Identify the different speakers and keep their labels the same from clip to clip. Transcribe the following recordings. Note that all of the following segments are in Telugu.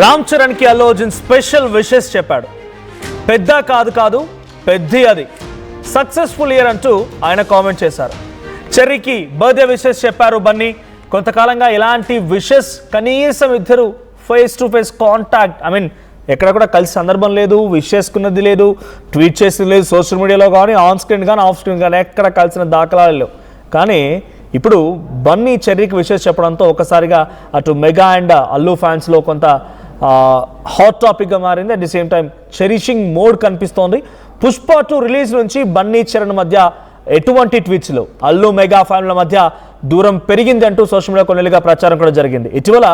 Speaker 1: రామ్ చరణ్ కి అల్లు అర్జున్ స్పెషల్ విషెస్ చెప్పాడు. పెద్ద కాదు పెద్ది అది సక్సెస్ఫుల్ ఇయర్ అంటూ ఆయన కామెంట్ చేశారు. చెర్రీకి బర్త్డే విషెస్ చెప్పారు బన్నీ. కొంతకాలంగా ఇలాంటి విషెస్ కనీసం ఇద్దరు ఫేస్ టు ఫేస్ కాంటాక్ట్ ఎక్కడ కూడా కలిసి సందర్భం లేదు, విష్ చేసుకున్నది లేదు, ట్వీట్ చేసేది లేదు, సోషల్ మీడియాలో కానీ ఆన్ స్క్రీన్ కానీ ఆఫ్ స్క్రీన్ కానీ ఎక్కడ కలిసిన దాఖలాలు లేవు. కానీ ఇప్పుడు బన్నీ చెర్రీకి విషెస్ చెప్పడంతో ఒకసారిగా అటు మెగా అండ్ అల్లు ఫ్యాన్స్లో కొంత హాట్ టాపిక్గా మారింది. At the same time cherishing mode కనిపిస్తోంది. పుష్ప 2 రిలీజ్ నుంచి బన్నీ చరణ్ మధ్య ఎటువంటి ట్వీట్స్లో అల్లు మెగా ఫ్యాన్ల మధ్య దూరం పెరిగింది అంటూ సోషల్ మీడియా కొన్నేళ్ళుగా ప్రచారం కూడా జరిగింది. ఇటీవల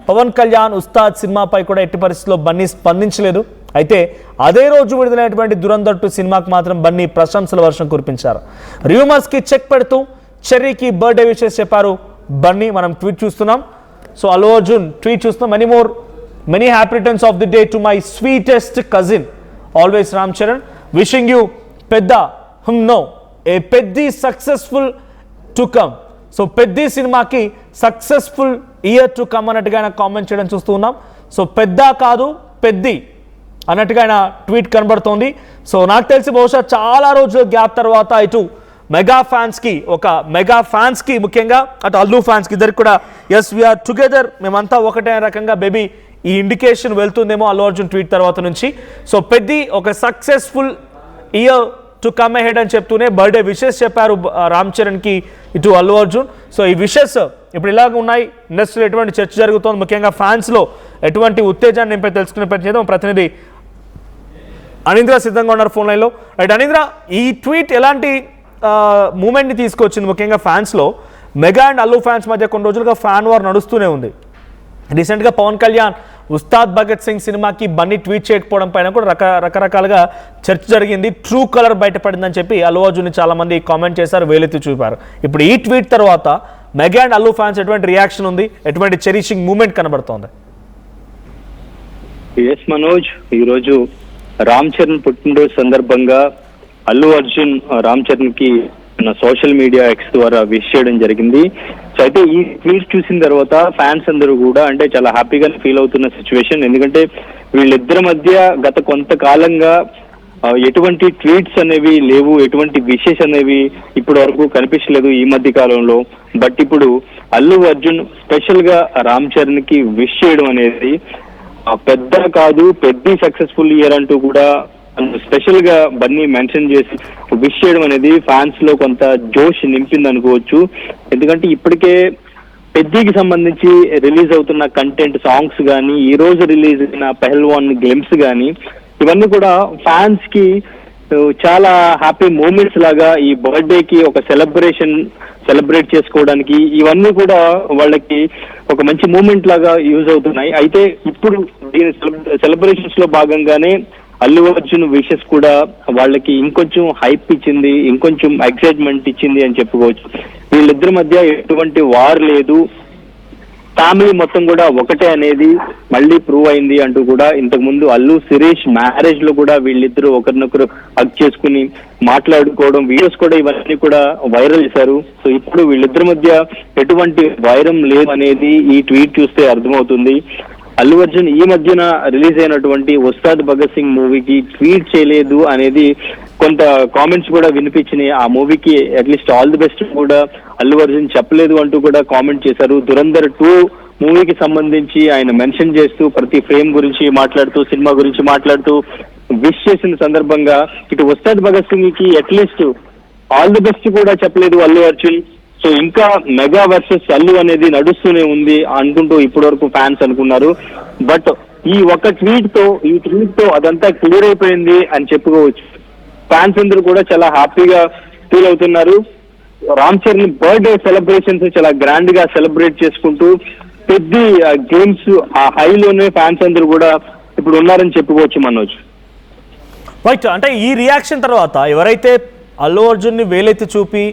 Speaker 1: పవన్ కళ్యాణ్ ఉస్తాద్ సినిమాపై కూడా ఎట్టి పరిస్థితుల్లో బన్నీ స్పందించలేదు. అయితే అదే రోజు విడుదలైనటువంటి దురంధర్ 2 సినిమాకు మాత్రం బన్నీ ప్రశంసల వర్షం కురిపించారు. రూమర్స్కి చెక్ పెడుతూ చెర్రీకి బర్త్డే విషెస్ చెప్పారు బన్నీ. మనం ట్వీట్ చూస్తున్నాం. సో అల్లు అర్జున్ ట్వీట్ చూస్తున్నాం. Many happy returns of the day to my sweetest cousin always Ram Charan, wishing you పెద్ద a Peddi successful to come. So Peddi సినిమాకి సక్సెస్ఫుల్ ఇయర్ టు కమ్ అన్నట్టుగా ఆయన కామెంట్ చేయడం చూస్తూ ఉన్నాం. సో పెద్ద కాదు పెద్ది అన్నట్టుగా ఆయన ట్వీట్ కనబడుతోంది. సో నాకు తెలిసి బహుశా చాలా రోజుల గ్యాప్ తర్వాత ఇటు మెగా ఫ్యాన్స్కి ముఖ్యంగా అటు అల్లు ఫ్యాన్స్కి ఇద్దరికి కూడా ఎస్ వీఆర్ టుగెదర్, మేమంతా ఒకటే రకంగా బేబీ ఈ ఇండికేషన్ వెళ్తుందేమో అల్లు అర్జున్ ట్వీట్ తర్వాత నుంచి. సో పెద్ది ఒక successful year to come ahead అని చెప్తూనే బర్త్డే విషెస్ చెప్పారు రామ్ చరణ్కి ఇటు అల్లు అర్జున్. సో ఈ విషెస్ ఇప్పుడు ఇలాగ ఉన్నాయి. ఇండస్ట్రీలో ఎటువంటి చర్చ జరుగుతోంది, ముఖ్యంగా ఫ్యాన్స్లో ఎటువంటి ఉత్తేజాన్ని నింపే తెలుసుకునే ప్రయత్నం ప్రతినిధి అనింద్ర సిద్ధంగా ఉన్నారు ఫోన్ లైన్లో. రైట్ అనింద్ర, ఈ ట్వీట్ ఎలాంటి మూమెంట్ని తీసుకొచ్చింది? ముఖ్యంగా ఫ్యాన్స్లో మెగా అండ్ అల్లు ఫ్యాన్స్ మధ్య కొన్ని రోజులుగా ఫ్యాన్ వార్ నడుస్తూనే ఉంది. రీసెంట్గా పవన్ కళ్యాణ్ ఉస్తాద్ భగత్ సింగ్ సినిమాకి బన్నీ ట్వీట్ చేయకపోవడం పైన కూడా రకరకాలుగా చర్చ జరిగింది. ట్రూ కలర్ బయటపడిందని చెప్పి అల్లు అర్జున్ చాలా మంది కామెంట్ చేశారు, వేలెత్తి చూపారు. ఇప్పుడు ఈ ట్వీట్ తర్వాత మెగా అండ్ అల్లు ఫ్యాన్స్ ఎటువంటి రియాక్షన్ ఉంది, ఎటువంటి చెరిషింగ్ మూమెంట్ కనబడుతోంది?
Speaker 2: ఎస్ మనోజ్, ఈరోజు రామ్ చరణ్ పుట్టినరోజు సందర్భంగా అల్లు అర్జున్ రామ్ చరణ్ కి సోషల్ మీడియా ఎక్స్ ద్వారా విష్ చేయడం జరిగింది. సో అయితే ఈ ట్వీట్ చూసిన తర్వాత ఫ్యాన్స్ అందరూ కూడా చాలా హ్యాపీగా ఫీల్ అవుతున్న సిచ్యువేషన్. ఎందుకంటే వీళ్ళిద్దరి మధ్య గత కొంతకాలంగా ఎటువంటి ట్వీట్స్ అనేవి లేవు, ఎటువంటి విషెస్ అనేవి ఇప్పటి వరకు కనిపించలేదు ఈ మధ్య కాలంలో. బట్ ఇప్పుడు అల్లు అర్జున్ స్పెషల్ గా రామ్ చరణ్ కి విష్ చేయడం అనేది పెద్ద కాదు పెద్ద సక్సెస్ఫుల్ ఇయర్ అంటూ కూడా స్పెషల్ గా బన్నీ మెన్షన్ చేసి విష్ చేయడం అనేది ఫ్యాన్స్ లో కొంత జోష్ నింపింది అనుకోవచ్చు. ఎందుకంటే ఇప్పటికే పెద్దికి సంబంధించి రిలీజ్ అవుతున్న కంటెంట్, సాంగ్స్ కానీ, ఈ రోజు రిలీజ్ అయిన పెహల్వాన్ గ్లిమ్స్ కానీ, ఇవన్నీ కూడా ఫ్యాన్స్ కి చాలా హ్యాపీ మూమెంట్స్ లాగా ఈ బర్త్డే కి ఒక సెలబ్రేట్ చేసుకోవడానికి ఇవన్నీ కూడా వాళ్ళకి ఒక మంచి మూమెంట్ లాగా యూజ్ అవుతున్నాయి. అయితే ఇప్పుడు దీని సెలబ్రేషన్స్ లో భాగంగానే అల్లు అర్జున్ విషెస్ కూడా వాళ్ళకి ఇంకొంచెం హైప్ ఇచ్చింది, ఇంకొంచెం ఎక్సైట్మెంట్ ఇచ్చింది అని చెప్పుకోవచ్చు. వీళ్ళిద్దరి మధ్య ఎటువంటి వార్ లేదు, ఫ్యామిలీ మొత్తం కూడా ఒకటే అనేది మళ్ళీ ప్రూవ్ అయింది అంటూ కూడా ఇంతకు ముందు అల్లు శిరీష్ మ్యారేజ్ లో కూడా వీళ్ళిద్దరూ ఒకరినొకరు హగ్ చేసుకుని మాట్లాడుకోవడం, వీడియోస్ కూడా ఇవన్నీ కూడా వైరల్ చేశారు. సో ఇప్పుడు వీళ్ళిద్దరి మధ్య ఎటువంటి వైరం లేదు అనేది ఈ ట్వీట్ చూస్తే అర్థమవుతుంది. అల్లు అర్జున్ ఈ మధ్యన రిలీజ్ అయినటువంటి ఉస్తాద్ భగత్ సింగ్ మూవీకి ట్వీట్ చేయలేదు అనేది కొంత కామెంట్స్ కూడా వినిపించినాయి. ఆ మూవీకి అట్లీస్ట్ ఆల్ ది బెస్ట్ కూడా అల్లు అర్జున్ చెప్పలేదు అంటూ కూడా కామెంట్ చేశారు. దురంధర్ 2 మూవీకి సంబంధించి ఆయన మెన్షన్ చేస్తూ ప్రతి ఫ్రేమ్ గురించి మాట్లాడుతూ, సినిమా గురించి మాట్లాడుతూ విష్ చేసిన సందర్భంగా ఇటు ఉస్తాద్ భగత్ సింగ్ కి అట్లీస్ట్ ఆల్ ది బెస్ట్ కూడా చెప్పలేదు అల్లు అర్జున్. సో ఇంకా మెగా వర్సెస్ అల్లు అనేది నడుస్తూనే ఉంది అనుకుంటూ ఇప్పటి వరకు ఫ్యాన్స్ అనుకున్నారు. బట్ ఈ ట్వీట్ తో అదంతా క్లియర్ అయిపోయింది అని చెప్పుకోవచ్చు. ఫ్యాన్స్ అందరూ కూడా చాలా హ్యాపీగా ఫీల్ అవుతున్నారు. రామ్ చరణ్ బర్త్డే సెలబ్రేషన్స్ చాలా గ్రాండ్ గా సెలబ్రేట్ చేసుకుంటూ పెద్ద గేమ్స్ ఆ హైలోనే ఫ్యాన్స్ అందరూ కూడా ఇప్పుడు ఉన్నారని చెప్పుకోవచ్చు మనోజ్.
Speaker 1: రైట్, అంటే ఈ రియాక్షన్ తర్వాత ఎవరైతే అల్లు అర్జున్ని వేలెత్తి చూపి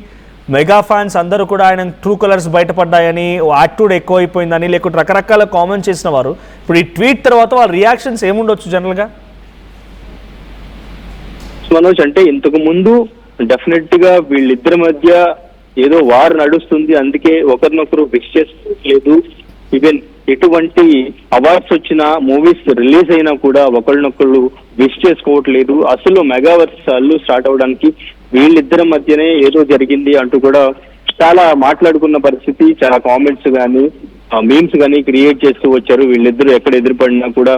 Speaker 1: మెగా ఫ్యాన్స్ అందరూ కూడా ఆయన ట్రూ కలర్స్ బయటపడ్డాయని, యాటిట్యూడ్ ఎక్కువైపోయిందని, లేకుంటే రకరకాల కామెంట్ చేసిన వారు ఇప్పుడు ఈ ట్వీట్ తర్వాత వాళ్ళ రియాక్షన్స్ ఏముండొచ్చు జనరల్గా
Speaker 2: మనోజ్? ఇంతకు ముందు డెఫినెట్ గా వీళ్ళిద్దరి మధ్య ఏదో వార్ నడుస్తుంది, అందుకే ఒకరినొకరు విష్ చేసుకోవట్లేదు, ఈవెన్ ఎటువంటి అవార్డ్స్ వచ్చినా, మూవీస్ రిలీజ్ అయినా కూడా ఒకళ్ళనొకళ్ళు విష్ చేసుకోవట్లేదు. అసలు మెగావర్స్ అల్లు స్టార్ట్ అవడానికి వీళ్ళిద్దరి మధ్యనే ఏదో జరిగింది అంటూ కూడా చాలా మాట్లాడుకున్న పరిస్థితి. చాలా కామెంట్స్ కానీ మీమ్స్ కానీ క్రియేట్ చేస్తూ వచ్చారు. వీళ్ళిద్దరూ ఎక్కడ ఎదురుపడినా కూడా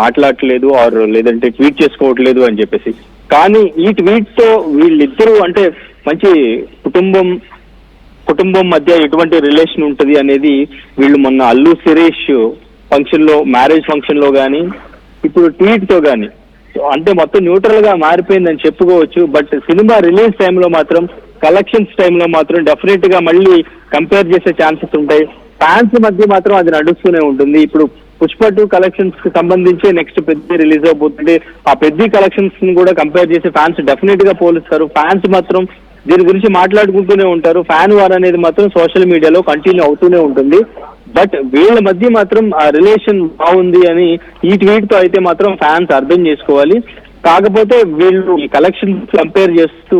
Speaker 2: మాట్లాడట్లేదు ఆర్ లేదంటే ట్వీట్ చేసుకోవట్లేదు అని చెప్పేసి. కానీ ఈ ట్వీట్ తో వీళ్ళిద్దరూ అంటే మంచి కుటుంబం మధ్య ఎటువంటి రిలేషన్ ఉంటది అనేది వీళ్ళు మొన్న అల్లు శిరీష్ ఫంక్షన్ లో, మ్యారేజ్ ఫంక్షన్ లో గానీ ఇప్పుడు ట్వీట్ తో గానీ అంటే మొత్తం న్యూట్రల్ గా మారిపోయిందని చెప్పుకోవచ్చు. బట్ సినిమా రిలీజ్ టైంలో మాత్రం, కలెక్షన్స్ టైంలో మాత్రం డెఫినెట్ గా మళ్ళీ కంపేర్ చేసే ఛాన్సెస్ ఉంటాయి. ఫ్యాన్స్ మధ్య మాత్రం అది నడుస్తూనే ఉంటుంది. ఇప్పుడు పుష్ప 2 కలెక్షన్స్ కి సంబంధించి నెక్స్ట్ పెద్ద రిలీజ్ అవబోతుంది. ఆ పెద్ద కలెక్షన్స్ ని కూడా కంపేర్ చేసి ఫ్యాన్స్ డెఫినెట్ గా పోలుస్తారు. ఫ్యాన్స్ మాత్రం దీని గురించి మాట్లాడుకుంటూనే ఉంటారు. ఫ్యాన్ వార్ అనేది మాత్రం సోషల్ మీడియాలో కంటిన్యూ అవుతూనే ఉంటుంది. బట్ వీళ్ళ మధ్య మాత్రం ఆ రిలేషన్ బాగుంది అని ఈ ట్వీట్ తో అయితే మాత్రం ఫ్యాన్స్ అర్థం చేసుకోవాలి. కాకపోతే వీళ్ళు ఈ కలెక్షన్ కంపేర్ చేస్తూ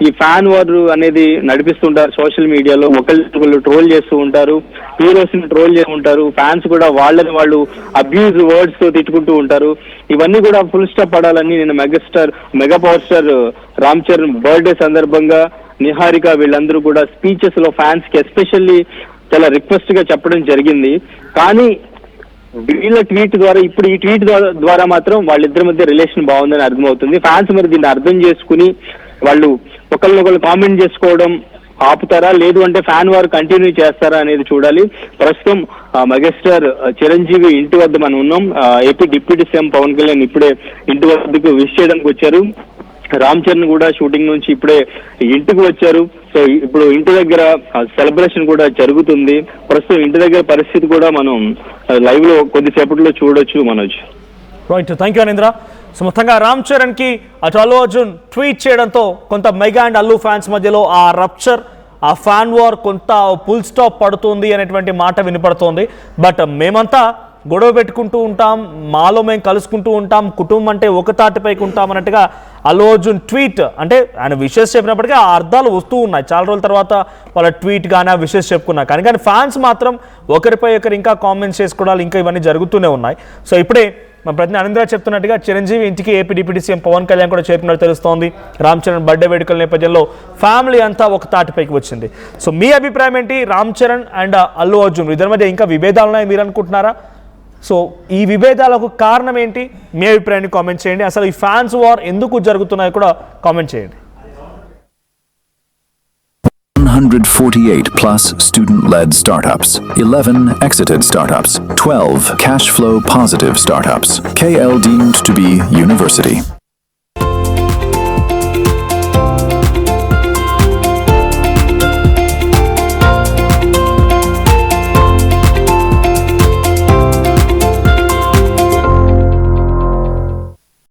Speaker 2: ఈ ఫ్యాన్ వార్ అనేది నడిపిస్తుంటారు సోషల్ మీడియాలో. ఒకళ్ళు ట్రోల్ చేస్తూ ఉంటారు, హీరోస్ ని ట్రోల్ చేస్తూ ఉంటారు, ఫ్యాన్స్ కూడా వాళ్ళని వాళ్ళు అబ్యూజ్ వర్డ్స్ తో తిట్టుకుంటూ ఉంటారు. ఇవన్నీ కూడా ఫుల్ స్టాప్ పడాలని నేను mega power star Ram Charan birthday సందర్భంగా నిహారిక వీళ్ళందరూ కూడా స్పీచెస్ లో ఫ్యాన్స్ కి ఎస్పెషల్లీ చాలా రిక్వెస్ట్ గా చెప్పడం జరిగింది. కానీ వీళ్ళ ట్వీట్ ద్వారా, ఇప్పుడు ఈ ట్వీట్ ద్వారా మాత్రం వాళ్ళిద్దరి మధ్య రిలేషన్ బాగుందని అర్థమవుతుంది. ఫ్యాన్స్ మరి దీన్ని అర్థం చేసుకుని వాళ్ళు ఒకళ్ళనొకళ్ళు కామెంట్ చేసుకోవడం ఆపుతారా, లేదు అంటే ఫ్యాన్ వారు కంటిన్యూ చేస్తారా అనేది చూడాలి. ప్రస్తుతం మెగాస్టార్ చిరంజీవి ఇంటి వద్ద మనం ఉన్నాం. AP deputy CM Pawan Kalyan ఇప్పుడే ఇంటి వద్దకు విష్ చేయడానికి వచ్చారు. రామ్ చరణ్ కూడా షూటింగ్ నుంచి ఇప్పుడే ఇంటికి వచ్చారు. సో ఇప్పుడు ఇంటి దగ్గర సెలబ్రేషన్ కూడా జరుగుతుంది. ప్రస్తుతం ఇంటి దగ్గర పరిస్థితి కూడా మనం లైవ్ లో కొద్దిసేపట్లో చూడొచ్చు Manoj.
Speaker 1: Right, thank you Anindra. So మొత్తంగా రామ్ చరణ్ కి అటు అల్లు అర్జున్ ట్వీట్ చేయడంతో కొంత మెగా అండ్ అల్లు ఫ్యాన్స్ మధ్యలో ఆ రప్చర్, ఆ ఫ్యాన్ వార్ కొంత ఫుల్ స్టాప్ పడుతుంది అనేటువంటి మాట వినపడుతోంది. బట్ మేమంతా గొడవ పెట్టుకుంటూ ఉంటాం, మాలో మేము కలుసుకుంటూ ఉంటాం, కుటుంబం అంటే ఒక తాటిపైకి ఉంటాం అన్నట్టుగా అల్లు అర్జున్ ట్వీట్, అంటే ఆయన విషెస్ చెప్పినప్పటికీ ఆ అర్థాలు వస్తూ ఉన్నాయి. చాలా రోజుల తర్వాత వాళ్ళ ట్వీట్ కానీ ఆ విషెస్ చెప్పుకున్నా కానీ ఫ్యాన్స్ మాత్రం ఒకరిపై ఒకరు ఇంకా కామెంట్స్ చేసుకోవడాలు ఇంకా ఇవన్నీ జరుగుతూనే ఉన్నాయి. సో ఇప్పుడే మన ప్రతినిధి అనింద్ర చెప్తున్నట్టుగా చిరంజీవి ఇంటికి AP deputy CM Pawan Kalyan కూడా చేరినట్టు తెలుస్తోంది. రామ్ చరణ్ బర్త్డే వేడుకల నేపథ్యంలో ఫ్యామిలీ అంతా ఒక తాటిపైకి వచ్చింది. సో మీ అభిప్రాయం ఏంటి? రామ్ చరణ్ అండ్ అల్లు అర్జున్ ఇద్దరి మధ్య ఇంకా విభేదాలు ఉన్నాయి మీరు అనుకుంటున్నారా? సో ఈ విభేదాలకు కారణం ఏంటి? మీ అభిప్రాయాన్ని కామెంట్ చేయండి. అసలు ఈ ఫ్యాన్స్ వార్ ఎందుకు జరుగుతున్నాయో కూడా కామెంట్ చేయండి.
Speaker 3: 148 plus student-led startups, 11 exited startups, 12 cash flow positive startups. KL deemed to be university.